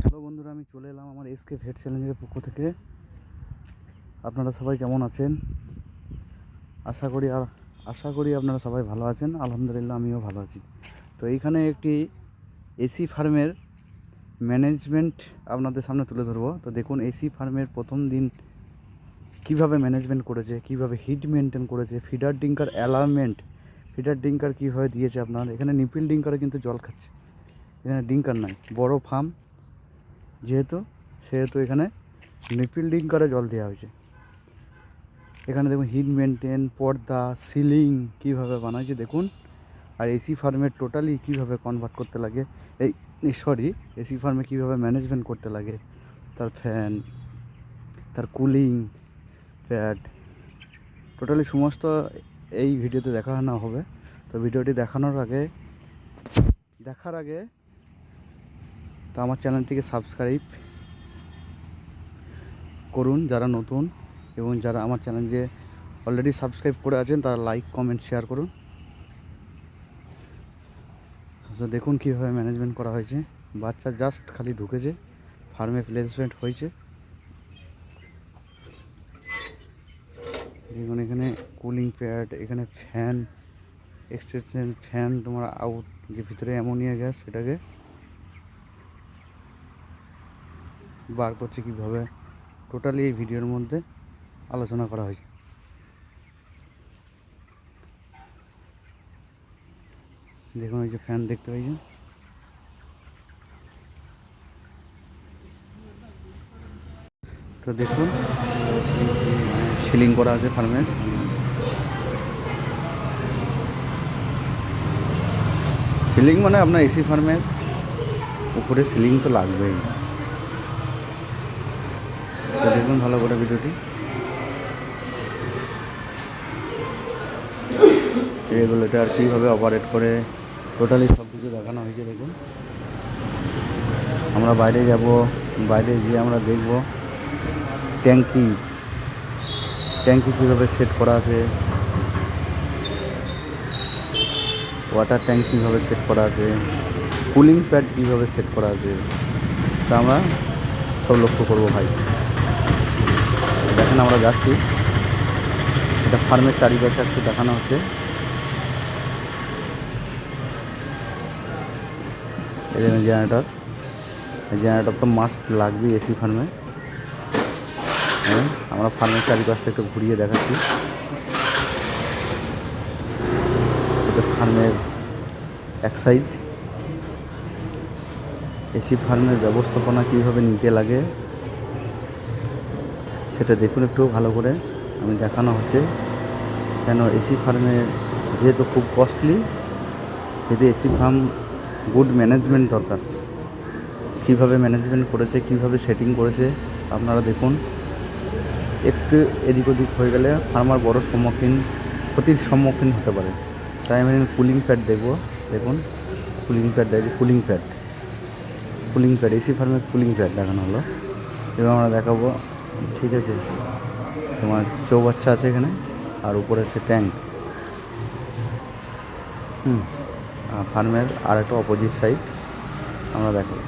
Hello বন্ধুরা, আমি চলে এলাম আমার এসকে ভেট চ্যালেঞ্জের পক্ষ থেকে। আপনারা সবাই কেমন আছেন? আশা করি আপনারা সবাই ভালো আছেন। আলহামদুলিল্লাহ, আমিও ভালো আছি। তো এইখানে একটি এসি ফার্মের ম্যানেজমেন্ট আপনাদের সামনে তুলে ধরবো। তো দেখুন, এসি ফার্মের প্রথম দিন কীভাবে ম্যানেজমেন্ট করেছে, কীভাবে হিট মেনটেন করেছে, ফিডার ডিঙ্কার অ্যালার্মেন্ট, ফিডার ডিঙ্কার কীভাবে দিয়েছে। আপনার এখানে নিপিল ডিঙ্কারে কিন্তু জল খাচ্ছে, এখানে ডিঙ্কার নাই। বড় ফার্ম সেহেতু এখানে নিপিল ডিঙ্কারে জল দেওয়া হয়েছে। এখানে দেখুন হিট মেনটেন, পর্দা, সিলিং কীভাবে বানাইছে দেখুন। আর এসি ফার্মের টোটালি কীভাবে কনভার্ট করতে লাগে, এসি ফার্মে কীভাবে ম্যানেজমেন্ট করতে লাগে, তার ফ্যান, তার কুলিং প্যাড, টোটালি সমস্ত এই ভিডিওতে দেখানো হবে। তো ভিডিওটি দেখার আগে তো আমার চ্যানেলটিকে সাবস্ক্রাইব করুন যারা নতুন, এবং যারা আমার চ্যানেলে অলরেডি সাবস্ক্রাইব করে আছেন তারা লাইক, কমেন্ট, শেয়ার করুন। তো দেখুন কীভাবে ম্যানেজমেন্ট করা হয়েছে। বাচ্চা জাস্ট খালি ঢুকেছে, ফার্মে প্লেসমেন্ট হয়েছে। দেখুন এখানে কুলিং প্যাড, এখানে ফ্যান, এক্সটেনশন ফ্যান, তোমার আউট যে ভিতরে অ্যামোনিয়া গ্যাস সেটাকে বার করছে কীভাবে, টোটালি এই ভিডিওর মধ্যে আলোচনা করা হয়েছে। দেখুন এই যে ফ্যান দেখতে পাইছেন, তো দেখুন সিলিং করা আছে ফার্মের। সিলিং মানে আপনার এসি ফার্মের উপরে সিলিং তো লাগবেই। তো দেখুন ভালো করে ভিডিওটি। এগুলোতে আর কীভাবে অপারেট করে টোটালি সব কিছু দেখানো হয়েছে। দেখুন আমরা বাইরে যাব, বাইরে গিয়ে আমরা দেখব ট্যাঙ্কি কীভাবে সেট করা আছে, ওয়াটার ট্যাঙ্ক কীভাবে সেট করা আছে, কুলিং প্যাড কীভাবে সেট করা আছে, তা আমরা সব লক্ষ্য করবো ভাই। দেখেন আমরা যাচ্ছি, এটা ফার্মের চারিপাশে একটু দেখানো হচ্ছে। এই জেনারেটর তো মাস্ট লাগবেই এসি ফার্মে। আমরা ফার্মের চারিপাশটা একটু ঘুরিয়ে দেখাচ্ছি। এটা ফার্মের এক সাইড। এসি ফার্মের ব্যবস্থাপনা কীভাবে নিতে লাগে সেটা দেখুন একটু ভালো করে। আমি দেখানো হচ্ছে কেন এসি ফার্মে যেহেতু খুব কস্টলি, যেহেতু এসি ফার্ম গুড ম্যানেজমেন্ট দরকার। কীভাবে ম্যানেজমেন্ট করেছে, কীভাবে সেটিং করেছে আপনারা দেখুন। একটু এদিক ওদিক হয়ে গেলে ফার্মার বড় ক্ষতির সম্মুখীন হতে পারে। তাই আমি কুলিং প্যাড দেখবো। দেখুন কুলিং প্যাড এসি ফার্মের কুলিং প্যাড দেখানো হলো, এবং আমরা দেখাবো। ঠিক আছে, তোমার চৌবাচ্চা আছে এখানে, আর উপরে হচ্ছে ট্যাঙ্ক। আর ফার্মের আর একটা অপোজিট সাইড আমরা দেখাবো।